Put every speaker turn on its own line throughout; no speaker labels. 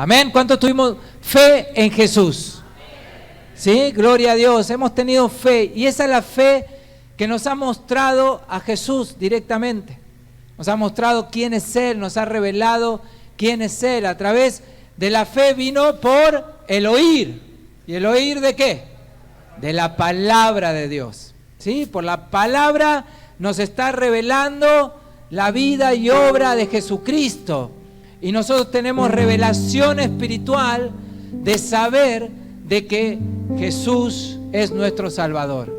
Amén. ¿Cuántos tuvimos fe en Jesús? Sí, gloria a Dios. Hemos tenido fe y esa es la fe que nos ha mostrado a Jesús directamente. Nos ha mostrado quién es Él, nos ha revelado quién es Él. A través de la fe vino por el oír. ¿Y el oír de qué? De la palabra de Dios. ¿Sí? Por la palabra nos está revelando la vida y obra de Jesucristo. Y nosotros tenemos revelación espiritual de saber de que Jesús es nuestro Salvador.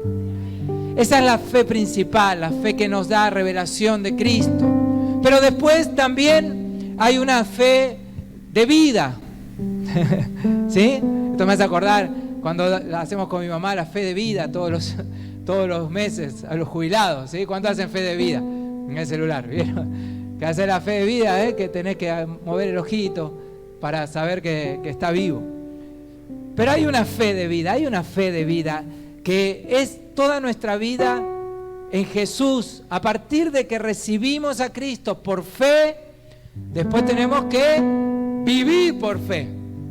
Esa es la fe principal, la fe que nos da revelación de Cristo. Pero después también hay una fe de vida. ¿Sí? Esto me hace acordar cuando la hacemos con mi mamá, la fe de vida todos los meses a los jubilados. ¿Sí? ¿Cuánto hacen fe de vida? En el celular, ¿vieron? Que hacer la fe de vida, que tenés que mover el ojito para saber que está vivo. Pero hay una fe de vida que es toda nuestra vida en Jesús. A partir de que recibimos a Cristo por fe, después tenemos que vivir por fe.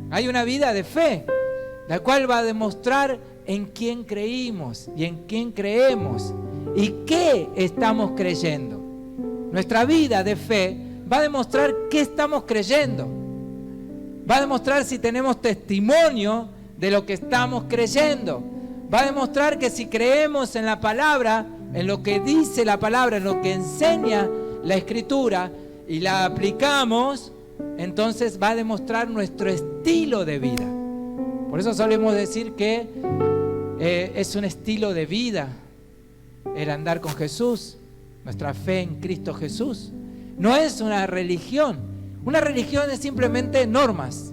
Hay una vida de fe, la cual va a demostrar en quién creímos y en quién creemos y qué estamos creyendo. Nuestra vida de fe va a demostrar qué estamos creyendo. Va a demostrar si tenemos testimonio de lo que estamos creyendo. Va a demostrar que si creemos en la palabra, en lo que dice la palabra, en lo que enseña la Escritura y la aplicamos, entonces va a demostrar nuestro estilo de vida. Por eso solemos decir que es un estilo de vida el andar con Jesús, nuestra fe en Cristo Jesús. No es una religión. Una religión es simplemente normas,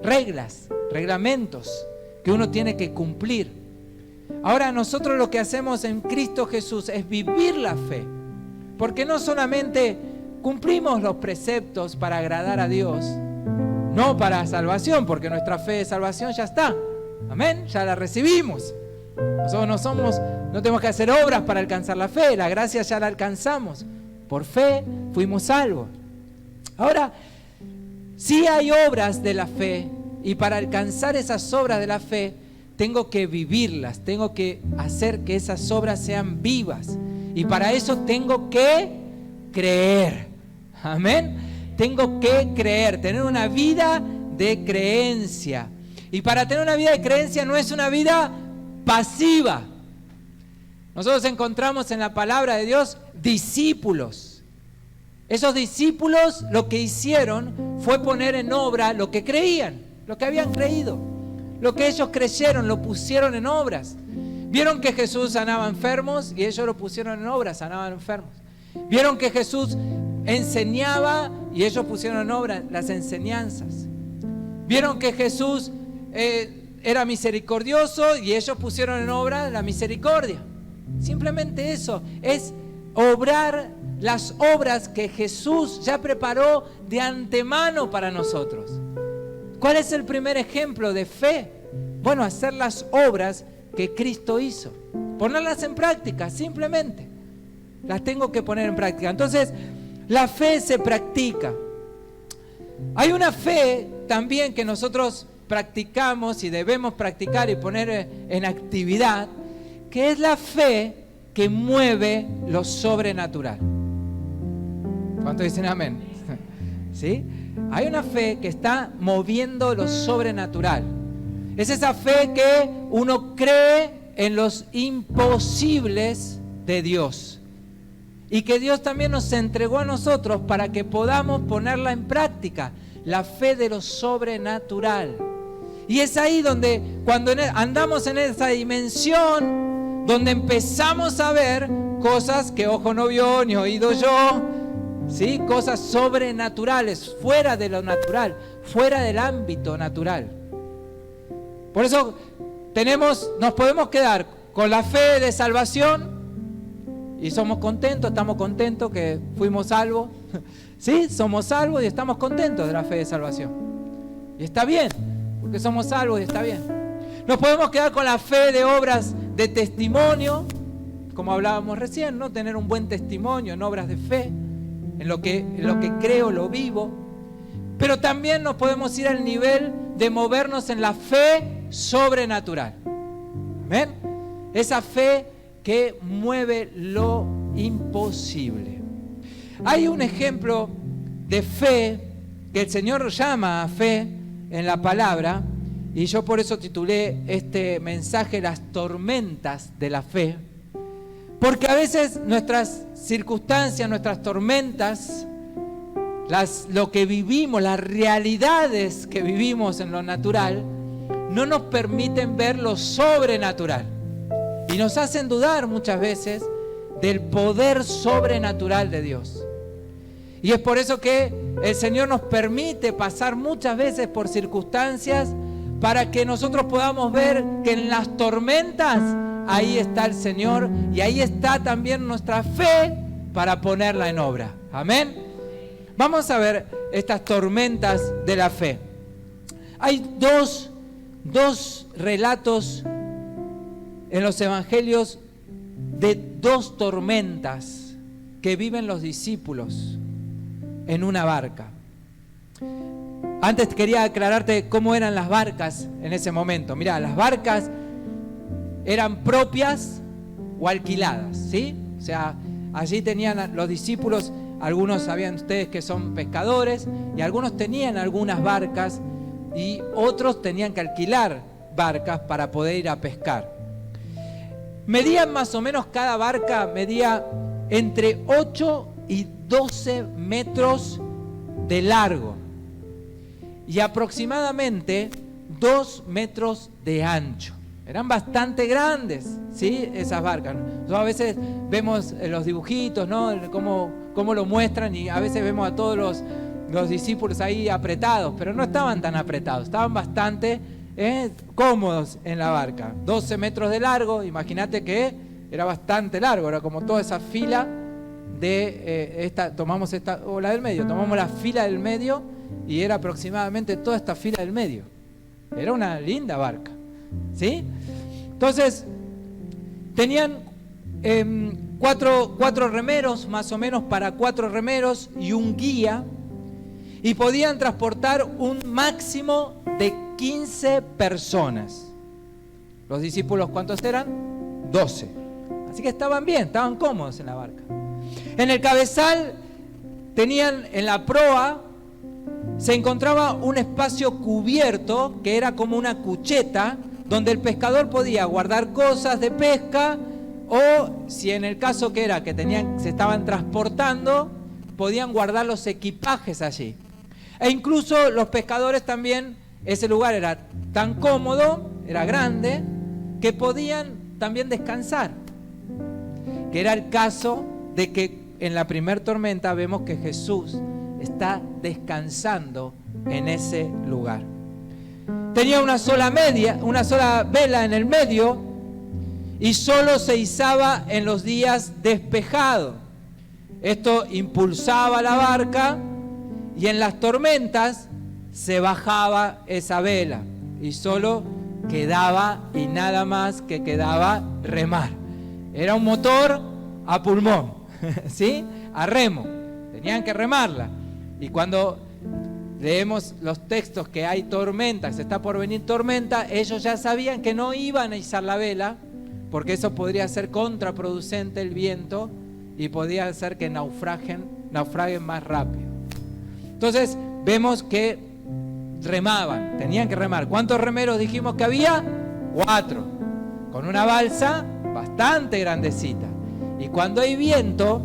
reglas, reglamentos que uno tiene que cumplir. Ahora nosotros lo que hacemos en Cristo Jesús es vivir la fe, porque no solamente cumplimos los preceptos para agradar a Dios, no para salvación, porque nuestra fe de salvación ya está, amén, ya la recibimos. Nosotros no tenemos que hacer obras para alcanzar la fe, la gracia ya la alcanzamos, por fe fuimos salvos. Ahora, sí hay obras de la fe, y para alcanzar esas obras de la fe tengo que vivirlas, tengo que hacer que esas obras sean vivas, y para eso tengo que creer, amén. Tengo que creer, tener una vida de creencia. Y para tener una vida de creencia no es una vida pasiva. Nosotros encontramos en la palabra de Dios discípulos. Esos discípulos lo que hicieron fue poner en obra lo que creían, lo que habían creído. Lo que ellos creyeron lo pusieron en obras. Vieron que Jesús sanaba enfermos y ellos lo pusieron en obras, sanaban enfermos. Vieron que Jesús enseñaba y ellos pusieron en obra las enseñanzas. Vieron que Jesús era misericordioso y ellos pusieron en obra la misericordia. Simplemente eso, es obrar las obras que Jesús ya preparó de antemano para nosotros. ¿Cuál es el primer ejemplo de fe? Bueno, hacer las obras que Cristo hizo. Ponerlas en práctica, simplemente. Las tengo que poner en práctica. Entonces, la fe se practica. Hay una fe también que nosotros practicamos y debemos practicar y poner en actividad, que es la fe que mueve lo sobrenatural. ¿Cuántos dicen amén? ¿Sí? Hay una fe que está moviendo lo sobrenatural. Es esa fe que uno cree en los imposibles de Dios. Y que Dios también nos entregó a nosotros para que podamos ponerla en práctica. La fe de lo sobrenatural. Y es ahí donde, cuando andamos en esa dimensión, donde empezamos a ver cosas que ojo no vio ni oído yo, ¿sí? Cosas sobrenaturales, fuera de lo natural, fuera del ámbito natural. Por eso nos podemos quedar con la fe de salvación y somos contentos, estamos contentos que fuimos salvos. ¿Sí? Somos salvos y estamos contentos de la fe de salvación. Y está bien, porque somos salvos y está bien. Nos podemos quedar con la fe de obras de testimonio, como hablábamos recién, ¿no? Tener un buen testimonio en obras de fe, en lo que creo, lo vivo. Pero también nos podemos ir al nivel de movernos en la fe sobrenatural. ¿Amén? Esa fe que mueve lo imposible. Hay un ejemplo de fe que el Señor llama a fe en la palabra, y yo por eso titulé este mensaje Las tormentas de la fe, porque a veces nuestras circunstancias, nuestras tormentas, lo que vivimos, las realidades que vivimos en lo natural, no nos permiten ver lo sobrenatural y nos hacen dudar muchas veces del poder sobrenatural de Dios. Y es por eso que el Señor nos permite pasar muchas veces por circunstancias para que nosotros podamos ver que en las tormentas ahí está el Señor y ahí está también nuestra fe para ponerla en obra. Amén. Vamos a ver estas tormentas de la fe. Hay dos relatos en los evangelios de dos tormentas que viven los discípulos en una barca. Antes quería aclararte cómo eran las barcas en ese momento. Mirá, las barcas eran propias o alquiladas, ¿sí? O sea, allí tenían los discípulos, algunos sabían ustedes que son pescadores, y algunos tenían algunas barcas y otros tenían que alquilar barcas para poder ir a pescar. Medían más o menos, cada barca medía entre 8 y 12 metros de largo y aproximadamente 2 metros de ancho. Eran bastante grandes, ¿sí? Esas barcas. Nosotros a veces vemos los dibujitos, ¿no? Cómo lo muestran, y a veces vemos a todos los discípulos ahí apretados, pero no estaban tan apretados, estaban bastante cómodos en la barca. 12 metros de largo, imagínate que era bastante largo, era como toda esa fila de tomamos esta, o la del medio, tomamos la fila del medio y era aproximadamente toda esta fila del medio. Era una linda barca, ¿sí? Entonces, tenían cuatro remeros, más o menos para 4 remeros y un guía, y podían transportar un máximo de 15 personas. Los discípulos, ¿cuántos eran? 12. Así que estaban bien, estaban cómodos en la barca. En el cabezal tenían, en la proa, se encontraba un espacio cubierto que era como una cucheta donde el pescador podía guardar cosas de pesca, o si en el caso que era que se estaban transportando, podían guardar los equipajes allí. E incluso los pescadores también, ese lugar era tan cómodo, era grande, que podían también descansar. Que era el caso de que en la primer tormenta vemos que Jesús está descansando en ese lugar. Tenía una sola vela en el medio y solo se izaba en los días despejados. Esto impulsaba la barca y en las tormentas se bajaba esa vela y solo quedaba y nada más que quedaba remar. Era un motor a pulmón, ¿sí? A remo. Tenían que remarla. Y cuando leemos los textos que hay tormenta, que se está por venir tormenta, ellos ya sabían que no iban a izar la vela, porque eso podría ser contraproducente el viento y podría hacer que naufraguen más rápido. Entonces vemos que remaban, tenían que remar. ¿Cuántos remeros dijimos que había? 4, con una balsa bastante grandecita. Y cuando hay viento,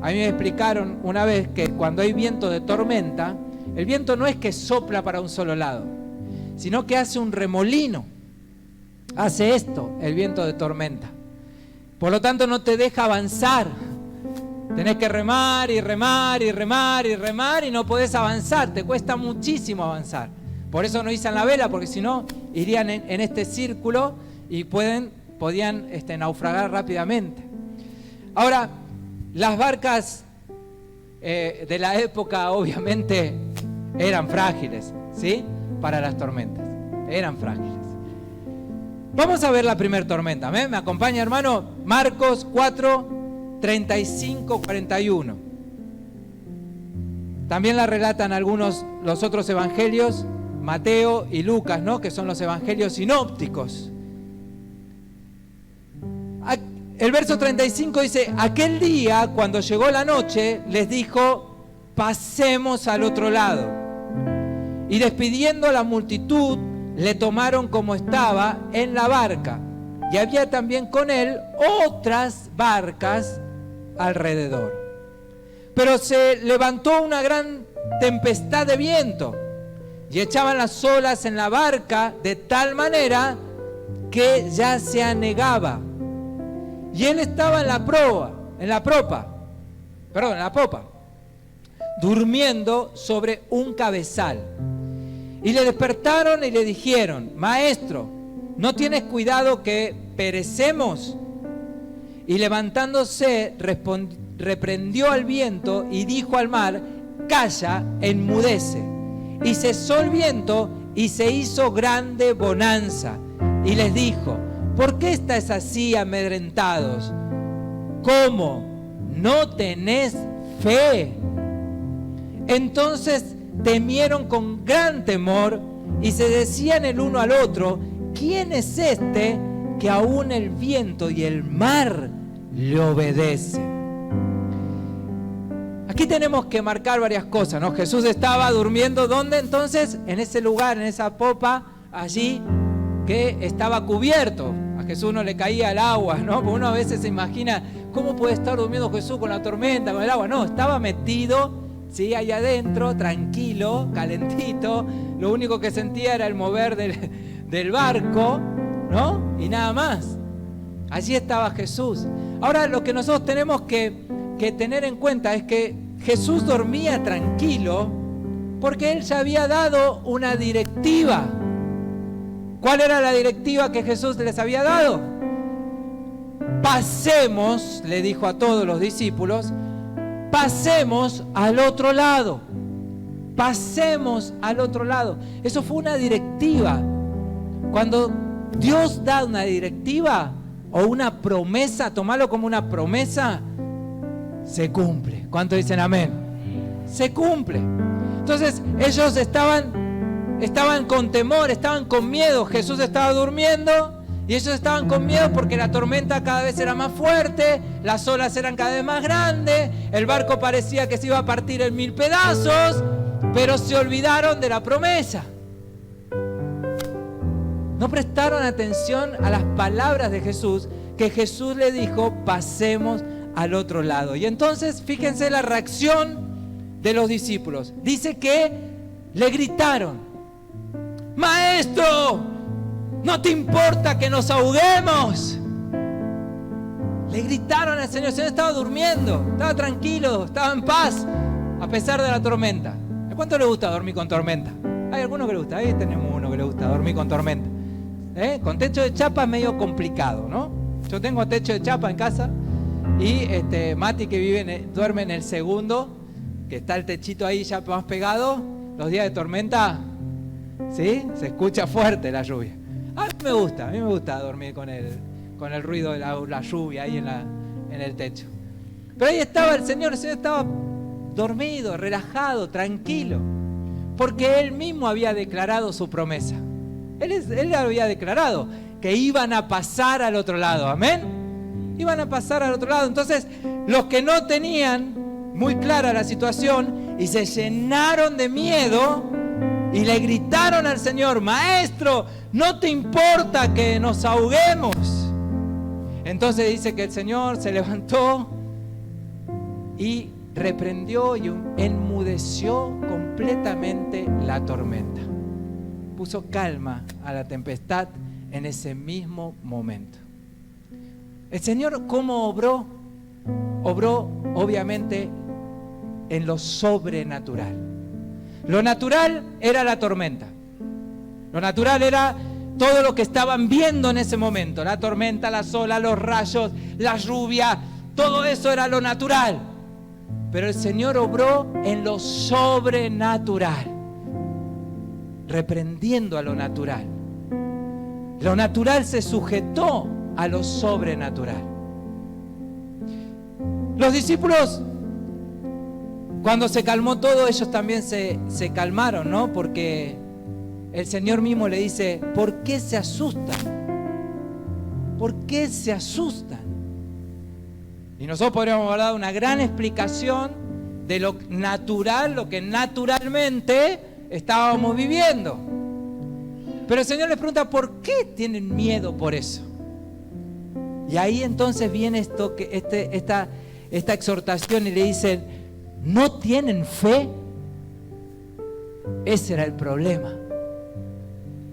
a mí me explicaron una vez que cuando hay viento de tormenta, el viento no es que sopla para un solo lado, sino que hace un remolino. Hace esto el viento de tormenta. Por lo tanto no te deja avanzar. Tenés que remar y remar y remar y remar y no podés avanzar. Te cuesta muchísimo avanzar. Por eso no izan la vela, porque si no irían en este círculo y podían naufragar rápidamente. Ahora, las barcas de la época obviamente eran frágiles, ¿sí? Para las tormentas. Eran frágiles. Vamos a ver la primera tormenta. ¿Me acompaña, hermano? Marcos 4, 35, 41. También la relatan los otros evangelios, Mateo y Lucas, ¿no? Que son los evangelios sinópticos. El verso 35 dice: aquel día, cuando llegó la noche, les dijo: pasemos al otro lado. Y despidiendo a la multitud, le tomaron como estaba en la barca. Y había también con él otras barcas alrededor. Pero se levantó una gran tempestad de viento y echaban las olas en la barca de tal manera que ya se anegaba. Y él estaba en la popa, durmiendo sobre un cabezal. Y le despertaron y le dijeron: Maestro, ¿no tienes cuidado que perecemos? Y levantándose, reprendió al viento y dijo al mar: Calla, enmudece. Y cesó el viento y se hizo grande bonanza. Y les dijo: ¿por qué estáis así amedrentados? ¿Cómo? ¿No tenés fe? Entonces temieron con gran temor y se decían el uno al otro: ¿quién es este que aún el viento y el mar le obedecen? Aquí tenemos que marcar varias cosas, ¿no? Jesús estaba durmiendo, ¿dónde entonces? En ese lugar, en esa popa, allí que estaba cubierto. A Jesús no le caía el agua, ¿no? Porque uno a veces se imagina, ¿cómo puede estar durmiendo Jesús con la tormenta, con el agua? No, estaba metido, ¿sí? Ahí adentro, tranquilo, calentito. Lo único que sentía era el mover del barco, ¿no? Y nada más. Allí estaba Jesús. Ahora, lo que nosotros tenemos que tener en cuenta es que Jesús dormía tranquilo porque Él ya había dado una directiva. ¿Cuál era la directiva que Jesús les había dado? Pasemos, le dijo a todos los discípulos, pasemos al otro lado. Pasemos al otro lado. Eso fue una directiva. Cuando Dios da una directiva o una promesa, tomarlo como una promesa, se cumple. ¿Cuántos dicen amén? Se cumple. Entonces ellos estaban con temor, estaban con miedo. Jesús estaba durmiendo y ellos estaban con miedo porque la tormenta cada vez era más fuerte, las olas eran cada vez más grandes, el barco parecía que se iba a partir en 1000 pedazos, pero se olvidaron de la promesa. No prestaron atención a las palabras de Jesús, que Jesús le dijo: pasemos al otro lado. Y entonces fíjense la reacción de los discípulos. Dice que le gritaron: Maestro, ¿no te importa que nos ahoguemos? Le gritaron al Señor. El Señor estaba durmiendo, estaba tranquilo, estaba en paz a pesar de la tormenta. ¿A cuánto le gusta dormir con tormenta? Hay algunos que le gusta. Ahí tenemos uno que le gusta dormir con tormenta. Con techo de chapa es medio complicado, ¿no? Yo tengo techo de chapa en casa. Y Mati, que duerme en el segundo, que está el techito ahí ya más pegado, los días de tormenta, ¿sí? Se escucha fuerte la lluvia. A mí me gusta dormir con el ruido de la lluvia ahí en el techo. Pero ahí estaba el Señor estaba dormido, relajado, tranquilo, porque Él mismo había declarado su promesa. Él había declarado que iban a pasar al otro lado, amén. Iban a pasar al otro lado. Entonces, los que no tenían muy clara la situación y se llenaron de miedo y le gritaron al Señor: Maestro, ¿no te importa que nos ahoguemos? Entonces dice que el Señor se levantó y reprendió y enmudeció completamente la tormenta. Puso calma a la tempestad en ese mismo momento. El Señor, ¿cómo obró? Obró, obviamente, en lo sobrenatural. Lo natural era la tormenta. Lo natural era todo lo que estaban viendo en ese momento. La tormenta, las olas, los rayos, la lluvia. Todo eso era lo natural. Pero el Señor obró en lo sobrenatural, reprendiendo a lo natural. Lo natural se sujetó a lo sobrenatural. Los discípulos, Cuando se calmó todo, ellos también se calmaron, ¿no? Porque el Señor mismo le dice, ¿por qué se asustan? ¿Por qué se asustan? Y nosotros podríamos haber dado una gran explicación de lo natural, lo que naturalmente estábamos viviendo. Pero el Señor les pregunta, ¿por qué tienen miedo por eso? Y ahí entonces viene esta exhortación y le dicen, ¿no tienen fe? Ese era el problema.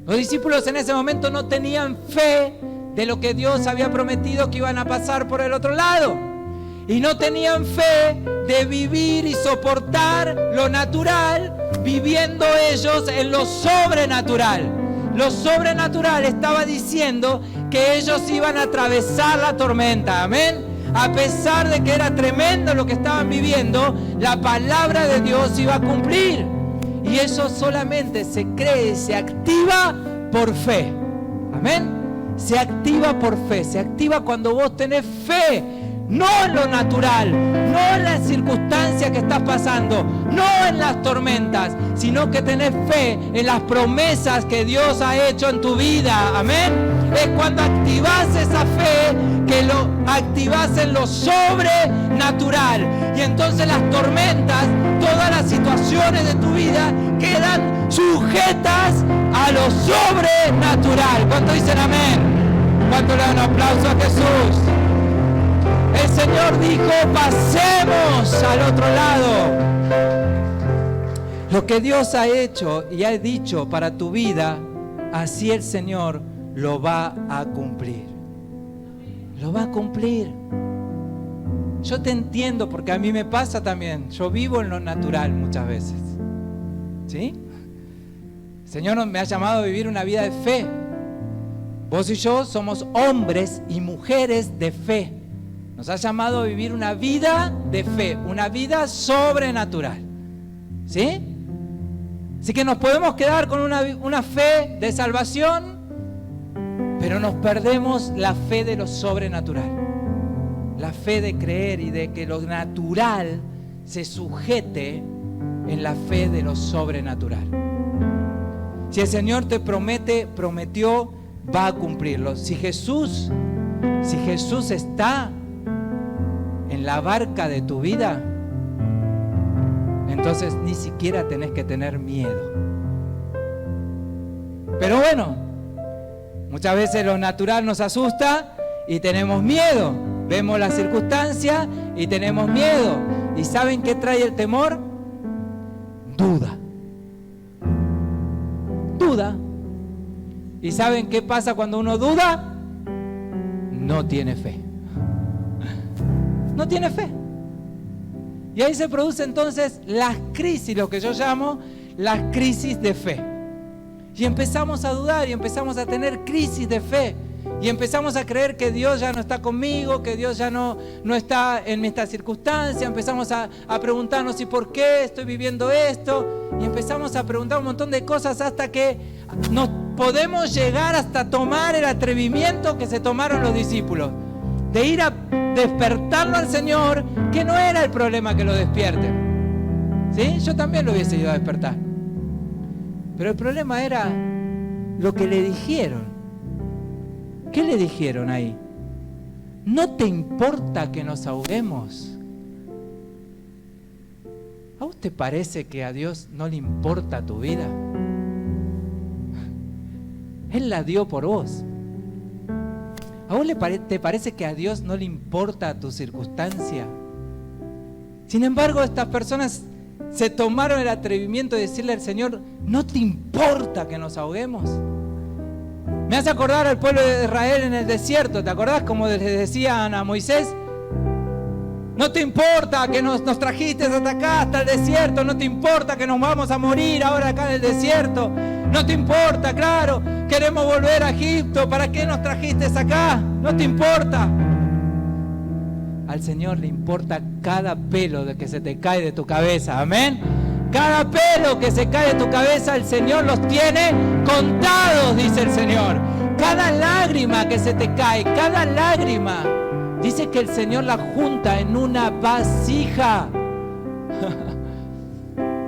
Los discípulos en ese momento no tenían fe de lo que Dios había prometido que iban a pasar por el otro lado. Y no tenían fe de vivir y soportar lo natural, viviendo ellos en lo sobrenatural. Lo sobrenatural estaba diciendo que ellos iban a atravesar la tormenta. Amén. A pesar de que era tremendo lo que estaban viviendo, la palabra de Dios iba a cumplir. Y eso solamente se cree y se activa por fe. Amén. Se activa por fe, se activa cuando vos tenés fe, no en lo natural, no en las circunstancias que estás pasando, no en las tormentas, sino que tenés fe en las promesas que Dios ha hecho en tu vida. Amén. Es cuando activás esa fe que lo activás en lo sobrenatural. Y entonces las tormentas, todas las situaciones de tu vida quedan sujetas a lo sobrenatural. ¿Cuánto dicen amén? ¿Cuánto le dan un aplauso a Jesús? El Señor dijo, pasemos al otro lado. Lo que Dios ha hecho y ha dicho para tu vida, así el Señor lo va a cumplir. Lo va a cumplir. Yo te entiendo porque a mí me pasa también. Yo vivo en lo natural muchas veces. ¿Sí? El Señor me ha llamado a vivir una vida de fe. Vos y yo somos hombres y mujeres de fe. Nos ha llamado a vivir una vida de fe, una vida sobrenatural. ¿Sí? Así que nos podemos quedar con una fe de salvación, pero nos perdemos la fe de lo sobrenatural. La fe de creer y de que lo natural se sujete en la fe de lo sobrenatural. Si el Señor te prometió, va a cumplirlo. Si Jesús está en la barca de tu vida, entonces ni siquiera tenés que tener miedo. Pero bueno, muchas veces lo natural nos asusta y tenemos miedo. Vemos la circunstancia y tenemos miedo. ¿Y saben qué trae el temor? Duda. Duda. ¿Y saben qué pasa cuando uno duda? No tiene fe. No tiene fe. Y ahí se producen entonces las crisis, lo que yo llamo las crisis de fe. Y empezamos a dudar y empezamos a tener crisis de fe. Y empezamos a creer que Dios ya no está conmigo, que Dios ya no está en esta circunstancia. Empezamos a preguntarnos ¿y por qué estoy viviendo esto? Y empezamos a preguntar un montón de cosas hasta que nos podemos llegar hasta tomar el atrevimiento que se tomaron los discípulos. De ir a despertarlo al Señor, que no era el problema que lo despierten. ¿Sí? Yo también lo hubiese ido a despertar. Pero el problema era lo que le dijeron. ¿Qué le dijeron ahí? ¿No te importa que nos ahoguemos? ¿A vos te parece que a Dios no le importa tu vida? Él la dio por vos. ¿A vos te parece que a Dios no le importa tu circunstancia? Sin embargo, estas personas se tomaron el atrevimiento de decirle al Señor, ¿no te importa que nos ahoguemos? Me hace acordar al pueblo de Israel en el desierto. ¿Te acordás como les decían a Moisés? No te importa que nos trajiste hasta acá, hasta el desierto. No te importa que nos vamos a morir ahora acá en el desierto. No te importa, claro, queremos volver a Egipto. ¿Para qué nos trajiste acá? No te importa. Al Señor le importa cada pelo de que se te cae de tu cabeza. Amén. Cada pelo que se cae de tu cabeza, el Señor los tiene contados, dice el Señor. Cada lágrima que se te cae, cada lágrima, dice que el Señor la junta en una vasija.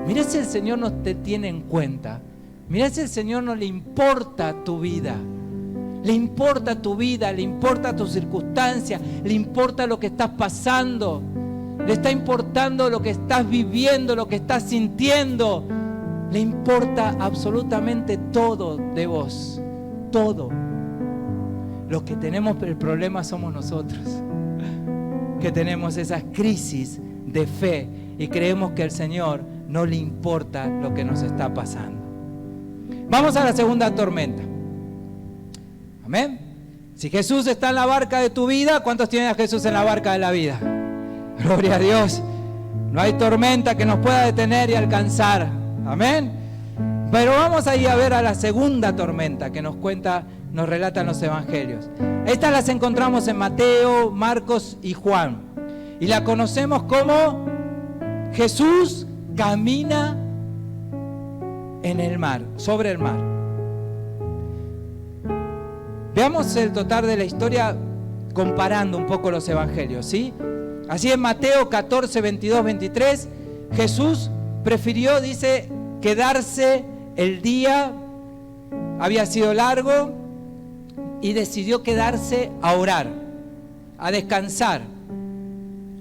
Mirá si el Señor no te tiene en cuenta. Mirá si el Señor no le importa tu vida. Le importa tu vida, le importa tu circunstancia, le importa lo que estás pasando. Le está importando lo que estás viviendo, lo que estás sintiendo. Le importa absolutamente todo de vos. Todo. Los que tenemos el problema somos nosotros. Que tenemos esas crisis de fe y creemos que al Señor no le importa lo que nos está pasando. Vamos a la segunda tormenta. Amén. Si Jesús está en la barca de tu vida, ¿cuántos tienen a Jesús en la barca de la vida? Gloria a Dios. No hay tormenta que nos pueda detener y alcanzar. Amén. Pero vamos a ir a ver a la segunda tormenta que nos relatan los evangelios. Estas las encontramos en Mateo, Marcos y Juan. Y la conocemos como Jesús camina en el mar, sobre el mar. Veamos el total de la historia comparando un poco los evangelios, ¿sí? Así en Mateo 14, 22, 23, Jesús prefirió, dice, quedarse el día, había sido largo, y decidió quedarse a orar, a descansar,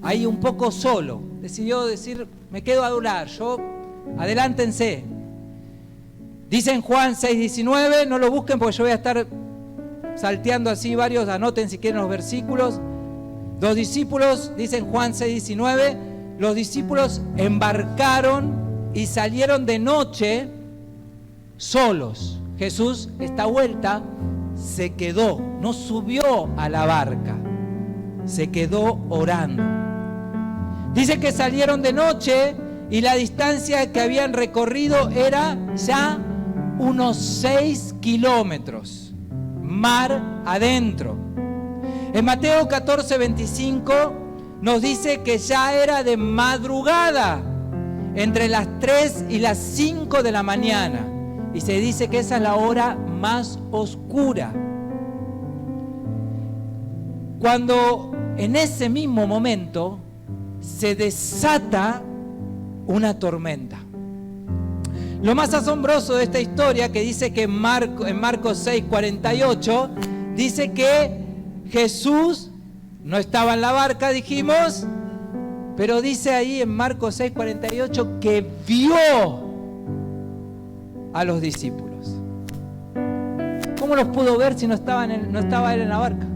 ahí un poco solo. Decidió decir, me quedo a orar, adelántense. Dice en Juan 6:19, no lo busquen porque yo voy a estar salteando así varios, anoten si quieren los versículos. Los discípulos, dice en Juan 6:19, los discípulos embarcaron y salieron de noche solos. Jesús, esta vuelta, se quedó, no subió a la barca, se quedó orando. Dice que salieron de noche y la distancia que habían recorrido era ya unos 6 kilómetros, mar adentro. En Mateo 14, 25 nos dice que ya era de madrugada, entre las 3 y las 5 de la mañana. Y se dice que esa es la hora más oscura. Cuando en ese mismo momento se desata una tormenta. Lo más asombroso de esta historia, que dice que en Marcos 6, 48, dice que Jesús no estaba en la barca, dijimos, pero dice ahí en Marcos 6, 48 que vio a los discípulos. ¿Cómo los pudo ver si no estaba él en la barca?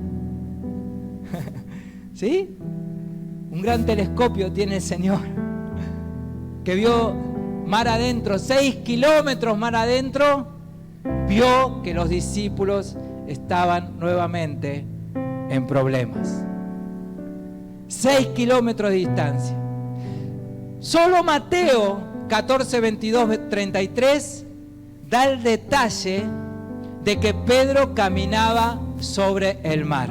¿Sí? Un gran telescopio tiene el Señor, que vio mar adentro, 6 kilómetros mar adentro, vio que los discípulos estaban nuevamente en problemas. 6 kilómetros de distancia. Solo Mateo 14, 22, 33 da el detalle de que Pedro caminaba sobre el mar.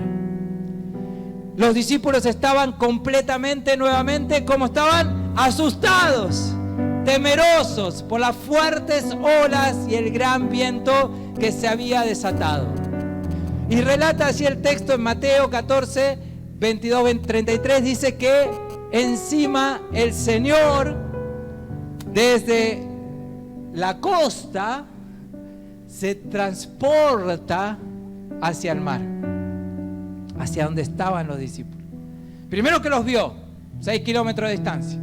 Los discípulos estaban completamente, nuevamente, ¿cómo estaban? Asustados, temerosos por las fuertes olas y el gran viento que se había desatado. Y relata así el texto en Mateo 14, 22, 33, dice que encima el Señor, desde la costa, se transporta hacia el mar, hacia donde estaban los discípulos. Primero que los vio, 6 kilómetros de distancia,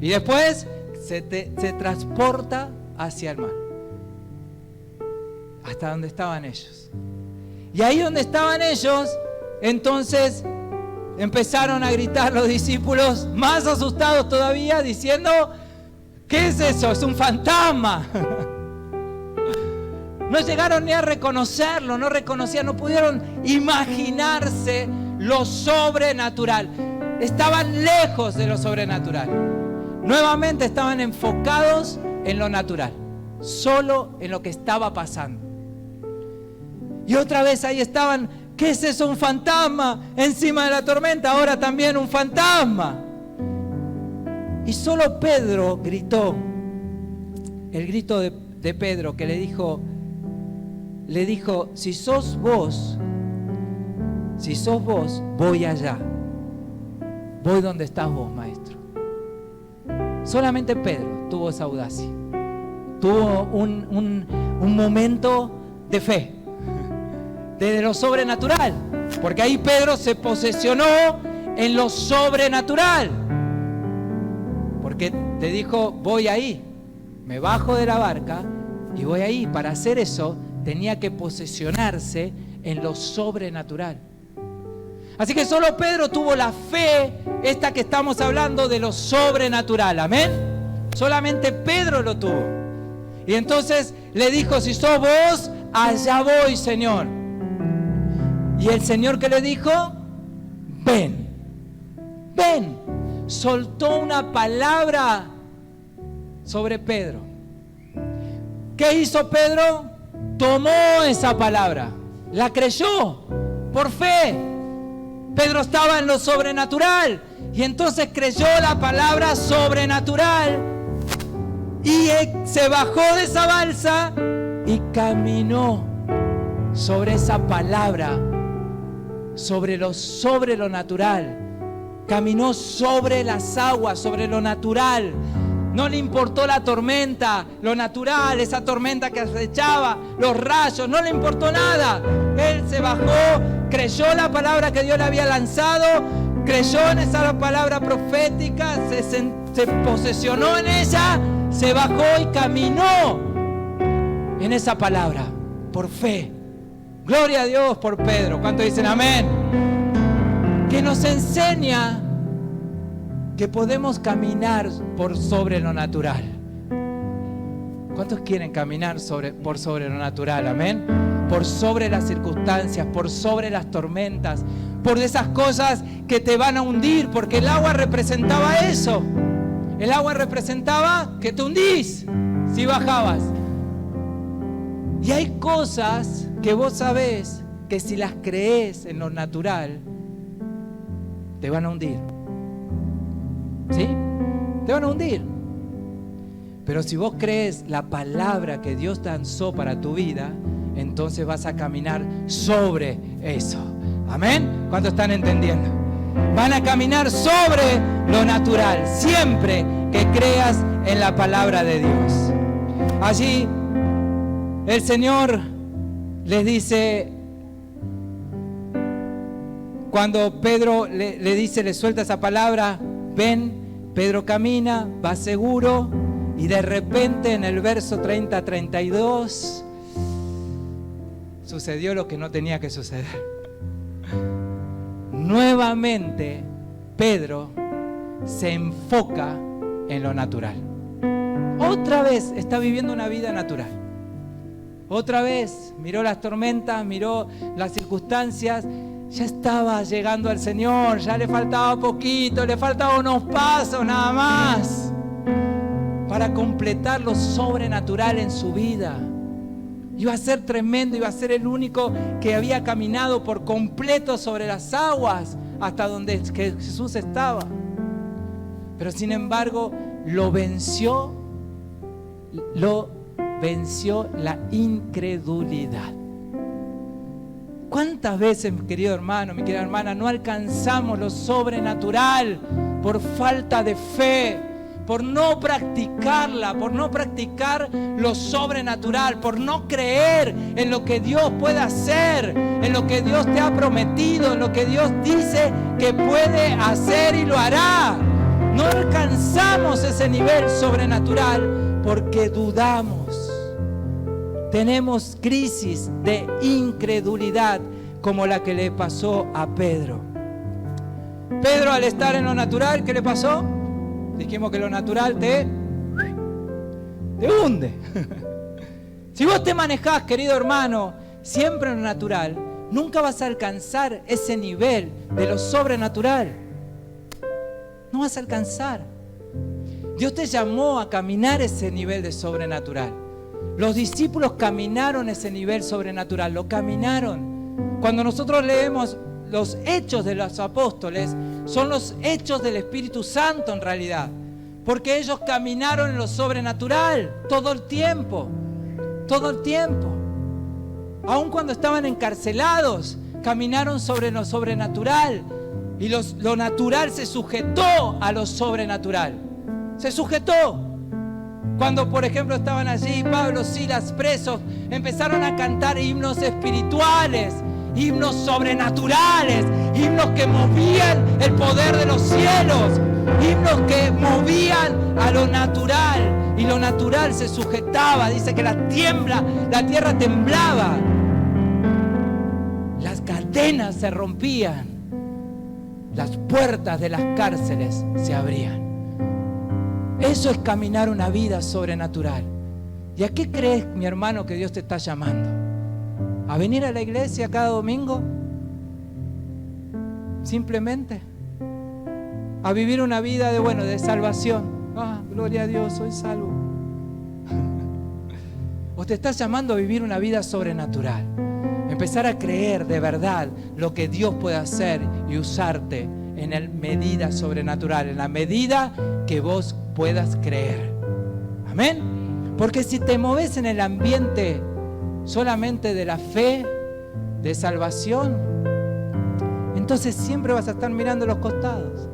y después se transporta hacia el mar, hasta donde estaban ellos. Y ahí donde estaban ellos, entonces empezaron a gritar los discípulos, más asustados todavía, diciendo: ¿qué es eso? Es un fantasma. No llegaron ni a reconocerlo, no reconocían, no pudieron imaginarse lo sobrenatural. Estaban lejos de lo sobrenatural. Nuevamente estaban enfocados en lo natural, solo en lo que estaba pasando. Y otra vez ahí estaban: ¿qué es eso? Un fantasma encima de la tormenta, ahora también un fantasma. Y solo Pedro gritó, el grito de Pedro, que le dijo, si sos vos, voy allá, voy donde estás vos, maestro. Solamente Pedro, tuvo esa audacia. Tuvo un momento de fe, de lo sobrenatural, porque ahí Pedro se posesionó en lo sobrenatural, porque te dijo, voy ahí, me bajo de la barca y voy ahí. Para hacer eso tenía que posesionarse en lo sobrenatural. Así que solo Pedro tuvo la fe, esta que estamos hablando, de lo sobrenatural, amén. Solamente Pedro lo tuvo. Y entonces le dijo, si sos vos, allá voy, Señor. Y el Señor, ¿qué le dijo? Ven, ven. Soltó una palabra sobre Pedro. ¿Qué hizo Pedro? Tomó esa palabra, la creyó por fe. Pedro estaba en lo sobrenatural y entonces creyó la palabra sobrenatural y se bajó de esa balsa y caminó sobre esa palabra, sobre lo natural. Caminó sobre las aguas, sobre lo natural. No le importó la tormenta, lo natural, esa tormenta que acechaba, los rayos, no le importó nada. Él se bajó, creyó la palabra que Dios le había lanzado, creyó en esa palabra profética, se posesionó en ella, se bajó y caminó en esa palabra, por fe. Gloria a Dios por Pedro. ¿Cuántos dicen amén? Que nos enseña que podemos caminar por sobre lo natural. ¿Cuántos quieren caminar por sobre lo natural? Amén. Por sobre las circunstancias, por sobre las tormentas, por esas cosas que te van a hundir, porque el agua representaba eso. El agua representaba que te hundís si bajabas. Y hay cosas que vos sabés que si las creés en lo natural, te van a hundir. ¿Sí? Te van a hundir. Pero si vos crees la palabra que Dios lanzó para tu vida, entonces vas a caminar sobre eso. ¿Amén? ¿Cuántos están entendiendo? Van a caminar sobre lo natural, siempre que creas en la palabra de Dios. Allí el Señor les dice, cuando Pedro le dice, le suelta esa palabra, ven. Pedro camina, va seguro, y de repente en el verso 30-32 sucedió lo que no tenía que suceder. Nuevamente Pedro se enfoca en lo natural. Otra vez está viviendo una vida natural. Otra vez miró las tormentas, miró las circunstancias. Ya estaba llegando al Señor, ya le faltaba poquito, le faltaban unos pasos nada más para completar lo sobrenatural en su vida. Iba a ser tremendo, iba a ser el único que había caminado por completo sobre las aguas hasta donde Jesús estaba. Pero sin embargo, lo venció la incredulidad. ¿Cuántas veces, mi querido hermano, mi querida hermana, no alcanzamos lo sobrenatural por falta de fe, por no practicarla, por no practicar lo sobrenatural, por no creer en lo que Dios puede hacer, en lo que Dios te ha prometido, en lo que Dios dice que puede hacer y lo hará? No alcanzamos ese nivel sobrenatural porque dudamos. Tenemos crisis de incredulidad como la que le pasó a Pedro. Pedro, al estar en lo natural, ¿qué le pasó? Dijimos que lo natural te hunde. Si vos te manejás, querido hermano, siempre en lo natural, nunca vas a alcanzar ese nivel de lo sobrenatural. No vas a alcanzar. Dios te llamó a caminar ese nivel de sobrenatural. Los discípulos caminaron ese nivel sobrenatural, lo caminaron. Cuando nosotros leemos los hechos de los apóstoles, son los hechos del Espíritu Santo en realidad, porque ellos caminaron en lo sobrenatural todo el tiempo, aun cuando estaban encarcelados, caminaron sobre lo sobrenatural, y lo natural se sujetó a lo sobrenatural, se sujetó. Cuando, por ejemplo, estaban allí Pablo, Silas, presos, empezaron a cantar himnos espirituales, himnos sobrenaturales, himnos que movían el poder de los cielos, himnos que movían a lo natural, y lo natural se sujetaba. Dice que la tierra temblaba, las cadenas se rompían, las puertas de las cárceles se abrían. Eso es caminar una vida sobrenatural. ¿Y a qué crees, mi hermano, que Dios te está llamando? ¿A venir a la iglesia cada domingo? ¿Simplemente? ¿A vivir una vida de salvación? Gloria a Dios, soy salvo. ¿O te estás llamando a vivir una vida sobrenatural? Empezar a creer de verdad lo que Dios puede hacer y usarte en la medida sobrenatural, en la medida que vos puedas creer. Amén. Porque si te moves en el ambiente solamente de la fe, de salvación, entonces siempre vas a estar mirando los costados.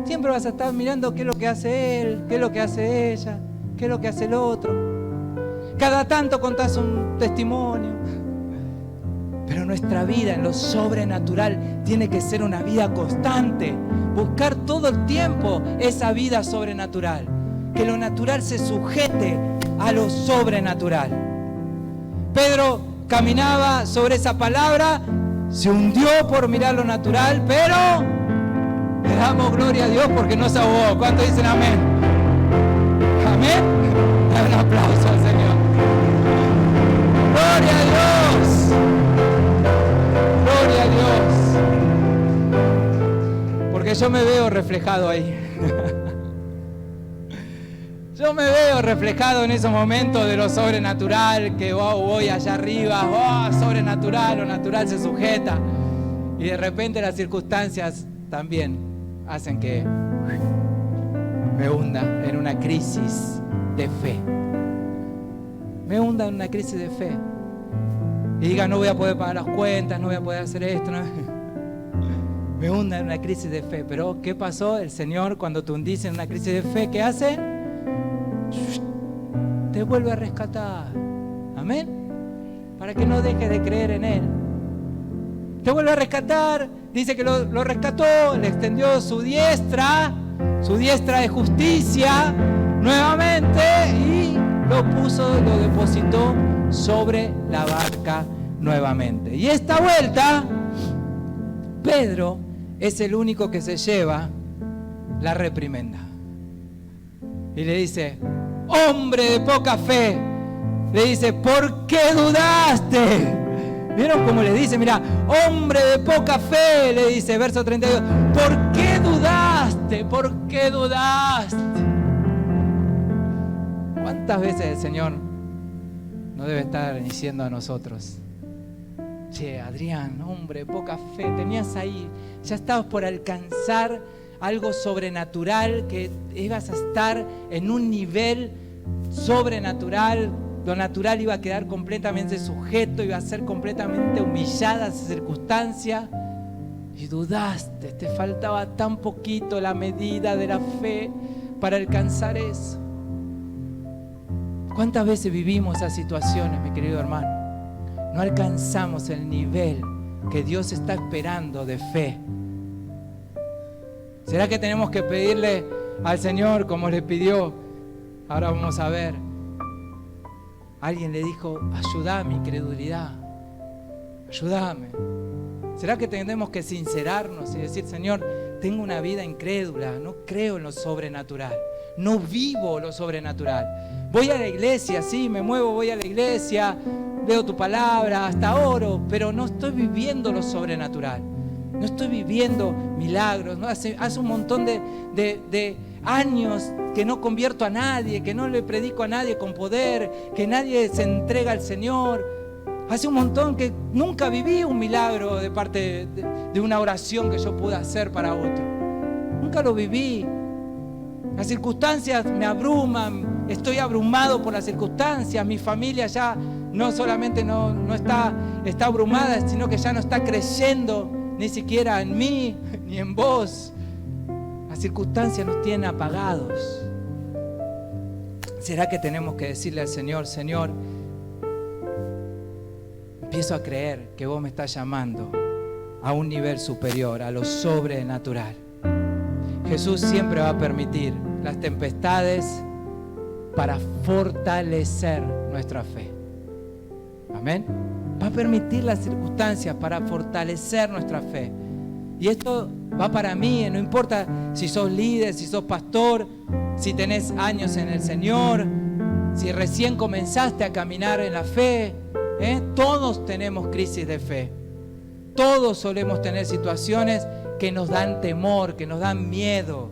Siempre vas a estar mirando qué es lo que hace él, qué es lo que hace ella, qué es lo que hace el otro. Cada tanto contás un testimonio. Pero nuestra vida en lo sobrenatural tiene que ser una vida constante. Buscar todo el tiempo esa vida sobrenatural. Que lo natural se sujete a lo sobrenatural. Pedro caminaba sobre esa palabra, se hundió por mirar lo natural, pero le damos gloria a Dios porque no se ahogó. ¿Cuántos dicen amén? Amén. Da un aplauso al Señor. Gloria a Dios. Gloria a Dios. Porque yo me veo reflejado ahí. Yo me veo reflejado en esos momentos de lo sobrenatural, que voy allá arriba, sobrenatural, lo natural se sujeta. Y de repente las circunstancias también hacen que me hunda en una crisis de fe. Me hunda en una crisis de fe. Y diga, no voy a poder pagar las cuentas, no voy a poder hacer esto. No. Me hunda en una crisis de fe. Pero ¿qué pasó? El Señor, cuando te hundís en una crisis de fe, ¿qué hace? Te vuelve a rescatar. Amén. Para que no dejes de creer en Él. Te vuelve a rescatar. Dice que lo rescató, le extendió su diestra de justicia nuevamente, y lo puso, lo depositó sobre la barca nuevamente. Y esta vuelta, Pedro es el único que se lleva la reprimenda. Y le dice, hombre de poca fe, le dice, ¿por qué dudaste? ¿Vieron cómo le dice? Mira, hombre de poca fe, le dice, verso 32, ¿por qué dudaste? ¿Por qué dudaste? ¿Cuántas veces el Señor nos debe estar diciendo a nosotros? Che, Adrián, hombre de poca fe, tenías ahí, ya estabas por alcanzar algo sobrenatural, que ibas a estar en un nivel sobrenatural. Lo natural iba a quedar completamente sujeto, iba a ser completamente humillada esa circunstancia, y dudaste, te faltaba tan poquito la medida de la fe para alcanzar eso. ¿Cuántas veces vivimos esas situaciones, mi querido hermano? No alcanzamos el nivel que Dios está esperando de fe. ¿Será que tenemos que pedirle al Señor como le pidió? Ahora vamos a ver. Alguien le dijo, ayuda a mi incredulidad, ayúdame. ¿Será que tenemos que sincerarnos y decir, Señor, tengo una vida incrédula, no creo en lo sobrenatural, no vivo lo sobrenatural? Voy a la iglesia, sí, me muevo, voy a la iglesia, veo tu palabra, hasta oro, pero no estoy viviendo lo sobrenatural, no estoy viviendo milagros, ¿no? Hace un montón de años que no convierto a nadie, que no le predico a nadie con poder, que nadie se entrega al Señor. Hace un montón que nunca viví un milagro de parte de una oración que yo pude hacer para otro. Nunca lo viví. Las circunstancias me abruman, estoy abrumado por las circunstancias. Mi familia ya no solamente no está abrumada, sino que ya no está creyendo ni siquiera en mí, ni en vos. Las circunstancias nos tienen apagados. ¿Será que tenemos que decirle al Señor, Señor, empiezo a creer que vos me estás llamando a un nivel superior, a lo sobrenatural? Jesús siempre va a permitir las tempestades para fortalecer nuestra fe. Amén. Va a permitir las circunstancias para fortalecer nuestra fe. Y esto va para mí, no importa si sos líder, si sos pastor, si tenés años en el Señor, si recién comenzaste a caminar en la fe, todos tenemos crisis de fe. Todos solemos tener situaciones que nos dan temor, que nos dan miedo,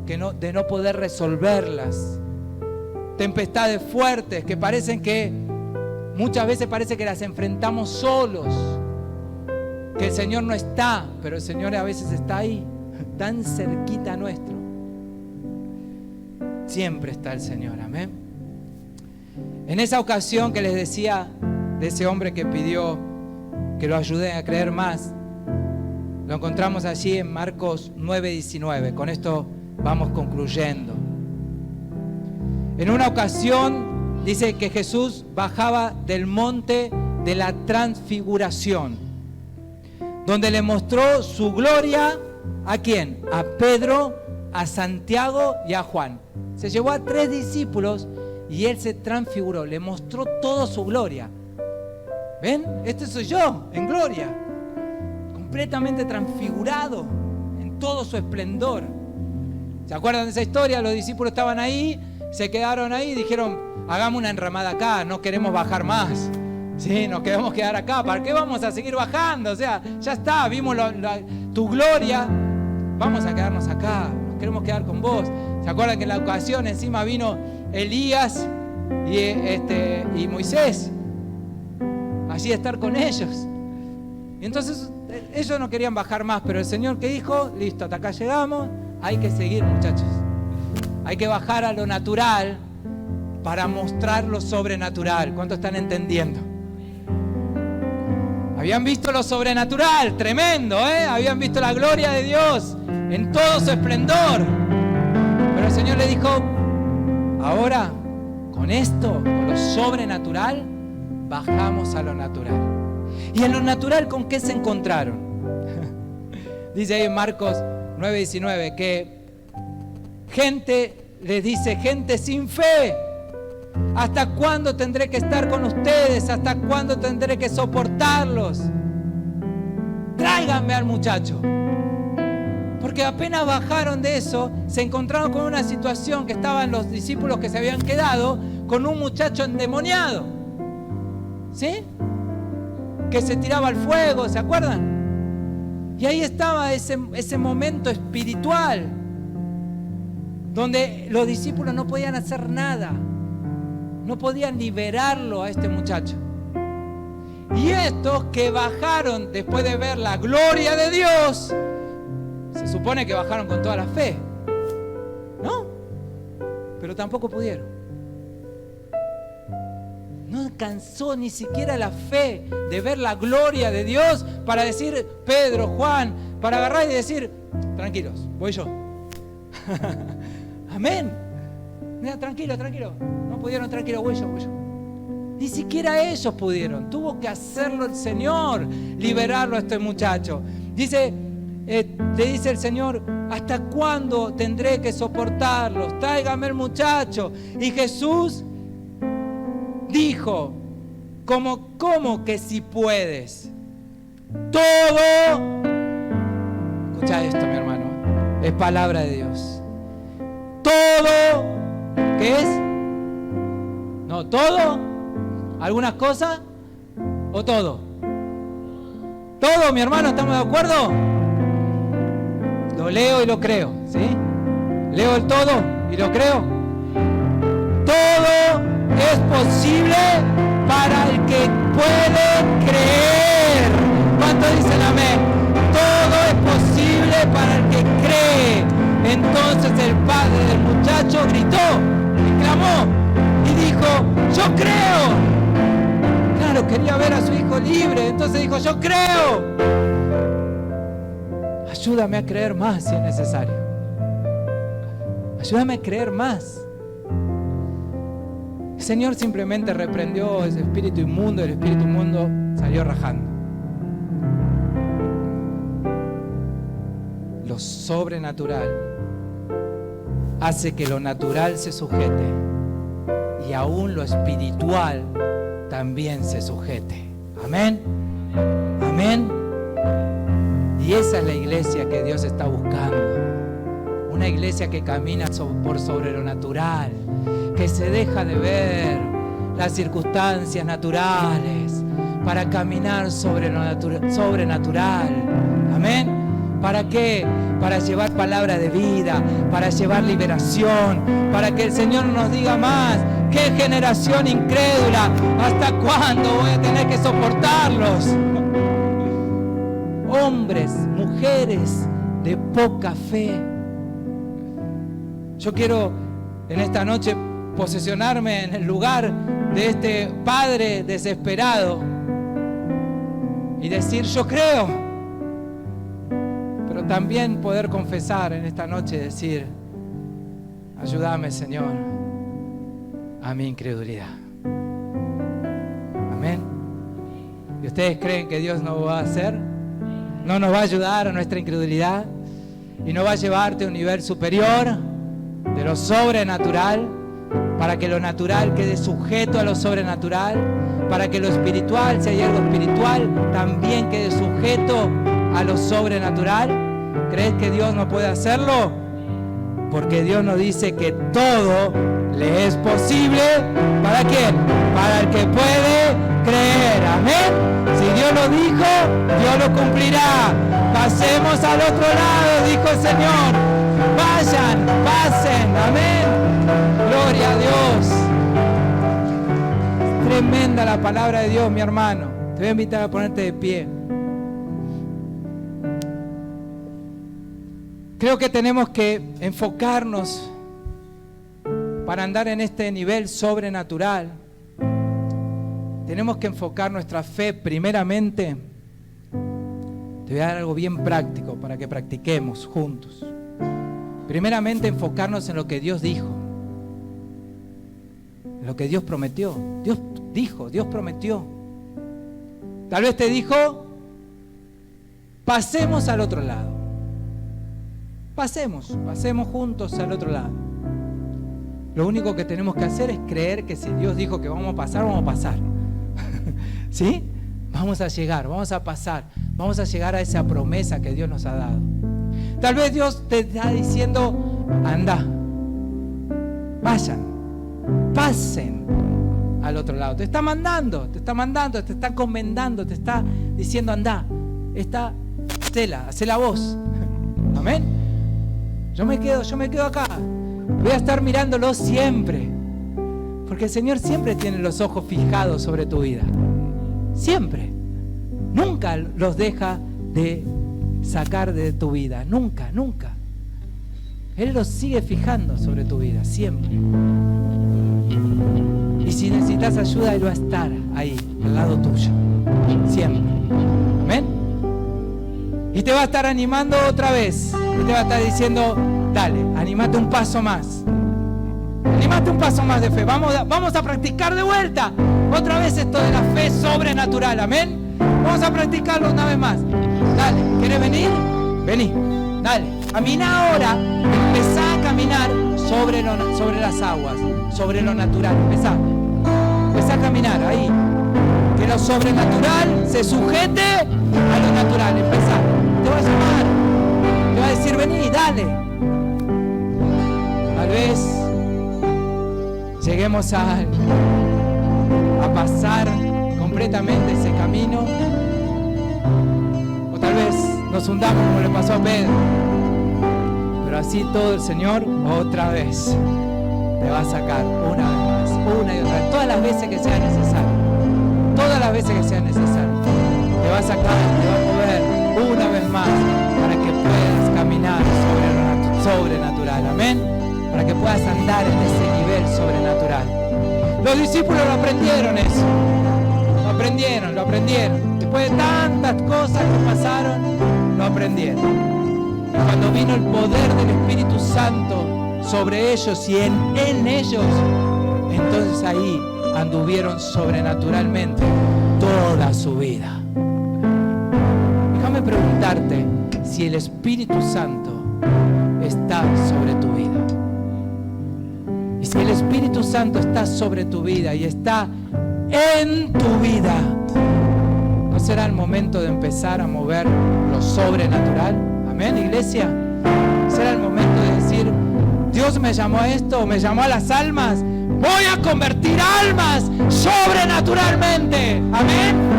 de no poder resolverlas. Tempestades fuertes que parecen que muchas veces parece que las enfrentamos solos, que el Señor no está, pero el Señor a veces está ahí, tan cerquita nuestro. Siempre está el Señor, amén. En esa ocasión que les decía de ese hombre que pidió que lo ayude a creer más, lo encontramos allí en Marcos 9:19. Con esto vamos concluyendo. En una ocasión dice que Jesús bajaba del monte de la transfiguración, donde le mostró su gloria, ¿a quién? A Pedro, a Santiago y a Juan. Se llevó a 3 discípulos y él se transfiguró, le mostró toda su gloria. ¿Ven? Este soy yo, en gloria, completamente transfigurado en todo su esplendor. ¿Se acuerdan de esa historia? Los discípulos estaban ahí, se quedaron ahí y dijeron, hagamos una enramada acá, no queremos bajar más. Sí, nos queremos quedar acá, ¿para qué vamos a seguir bajando? O sea, ya está, vimos tu gloria, vamos a quedarnos acá, nos queremos quedar con vos. ¿Se acuerdan que en la ocasión encima vino Elías y Moisés? Allí estar con ellos. Y entonces ellos no querían bajar más, pero el Señor que dijo, listo, hasta acá llegamos, hay que seguir, muchachos. Hay que bajar a lo natural para mostrar lo sobrenatural. ¿Cuántos están entendiendo? Habían visto lo sobrenatural, tremendo, habían visto la gloria de Dios en todo su esplendor. Pero el Señor le dijo, ahora, con esto, con lo sobrenatural, bajamos a lo natural. ¿Y en lo natural con qué se encontraron? Dice ahí en Marcos 9:19 que les dice, gente sin fe, ¿hasta cuándo tendré que estar con ustedes? ¿Hasta cuándo tendré que soportarlos? Tráiganme al muchacho. Porque apenas bajaron de eso, se encontraron con una situación que estaban los discípulos que se habían quedado con un muchacho endemoniado. ¿Sí? Que se tiraba al fuego, ¿se acuerdan? Y ahí estaba ese momento espiritual donde los discípulos no podían hacer nada, no podían liberarlo a este muchacho. Y estos que bajaron después de ver la gloria de Dios, se supone que bajaron con toda la fe, ¿no? Pero tampoco pudieron. No alcanzó ni siquiera la fe de ver la gloria de Dios para decir, Pedro, Juan, para agarrar y decir, tranquilos, voy yo. Amén. Mira, tranquilo. No pudieron, tranquilo, voy yo. Ni siquiera ellos pudieron. Tuvo que hacerlo el Señor, liberarlo a este muchacho. Le dice el Señor, ¿hasta cuándo tendré que soportarlos? Tráigame el muchacho. Y Jesús dijo, ¿cómo que si puedes? Todo, escucha esto, mi hermano, es palabra de Dios. Todo, ¿qué es? No, todo, ¿algunas cosas o todo? Todo, mi hermano, ¿estamos de acuerdo? Lo leo y lo creo, ¿sí? Leo el todo y lo creo. Todo es posible para el que puede creer. ¿Cuántos dicen amén? Todo es posible para el que cree. Entonces el padre del muchacho gritó, exclamó y dijo, yo creo. Claro, quería ver a su hijo libre, entonces dijo, yo creo. Ayúdame a creer más si es necesario. Ayúdame a creer más. El Señor simplemente reprendió ese espíritu inmundo y el espíritu inmundo salió rajando. Lo sobrenatural hace que lo natural se sujete y aún lo espiritual también se sujete. Amén. Amén. Y esa es la iglesia que Dios está buscando. Una iglesia que camina por sobre lo natural, que se deja de ver las circunstancias naturales para caminar sobre lo sobrenatural. Amén. ¿Para qué? Para llevar palabra de vida, para llevar liberación, para que el Señor nos diga más. ¡Qué generación incrédula! ¿Hasta cuándo voy a tener que soportarlos? Hombres, mujeres de poca fe. Yo quiero en esta noche posesionarme en el lugar de este padre desesperado y decir: yo creo. Pero también poder confesar en esta noche y decir: ayúdame, Señor, a mi incredulidad. Amén. ¿Y ustedes creen que Dios no va a hacer? ¿No nos va a ayudar a nuestra incredulidad? ¿Y no va a llevarte a un nivel superior de lo sobrenatural, para que lo natural quede sujeto a lo sobrenatural, para que lo espiritual, si hay algo espiritual, también quede sujeto a lo sobrenatural? ¿Crees que Dios no puede hacerlo? Porque Dios nos dice que todo le es posible. ¿Para quién? Para el que puede creer. Amén. Si Dios lo dijo, Dios lo cumplirá. Pasemos al otro lado, dijo el Señor. Vayan, pasen. Amén. Gloria a Dios. Tremenda la palabra de Dios, mi hermano. Te voy a invitar a ponerte de pie. Creo que tenemos que enfocarnos para andar en este nivel sobrenatural. Tenemos que enfocar nuestra fe primeramente. Te voy a dar algo bien práctico para que practiquemos juntos. Primeramente, enfocarnos en lo que Dios dijo, en lo que Dios prometió. Dios dijo, Dios prometió. Tal vez te dijo: pasemos al otro lado. Pasemos juntos al otro lado. Lo único que tenemos que hacer es creer que si Dios dijo que vamos a pasar, vamos a pasar. ¿Sí? Vamos a llegar, vamos a pasar, vamos a llegar a esa promesa que Dios nos ha dado. Tal vez Dios te está diciendo: anda, vayan, pasen al otro lado. Te está mandando, te está encomendando, te está diciendo: anda, hacela vos. Amén. Yo me quedo acá. Voy a estar mirándolo siempre. Porque el Señor siempre tiene los ojos fijados sobre tu vida. Siempre. Nunca los deja de sacar de tu vida. Nunca, nunca. Él los sigue fijando sobre tu vida. Siempre. Y si necesitas ayuda, Él va a estar ahí, al lado tuyo. Siempre. Amén. Y te va a estar animando otra vez. Y te va a estar diciendo: dale, animate un paso más. Animate un paso más de fe. Vamos a practicar de vuelta. Otra vez esto de la fe sobrenatural. Amén. Vamos a practicarlo una vez más. Dale, ¿quieres venir? Vení. Dale. Camina ahora. Empezá a caminar sobre las aguas. Sobre lo natural. Empezá a caminar ahí. Que lo sobrenatural se sujete a lo natural. Empezá. Te va a llamar. Te va a decir: vení, dale. Tal vez lleguemos a pasar completamente ese camino, o tal vez nos hundamos como le pasó a Pedro, pero así todo el Señor otra vez te va a sacar una vez más, una y otra vez, todas las veces que sea necesario, te va a sacar, te va a mover una vez más para que puedas caminar sobre lo sobrenatural. Amén. Para que puedas andar en ese nivel sobrenatural. Los discípulos lo aprendieron eso. Lo aprendieron. Después de tantas cosas que pasaron, lo aprendieron. Cuando vino el poder del Espíritu Santo sobre ellos y en ellos, entonces ahí anduvieron sobrenaturalmente toda su vida. Déjame preguntarte si el Espíritu Santo está sobre tu vida. Y si el Espíritu Santo está sobre tu vida y está en tu vida, ¿no será el momento de empezar a mover lo sobrenatural? Amén, iglesia. ¿Será el momento de decir, Dios me llamó a esto, me llamó a las almas, voy a convertir almas sobrenaturalmente? Amén.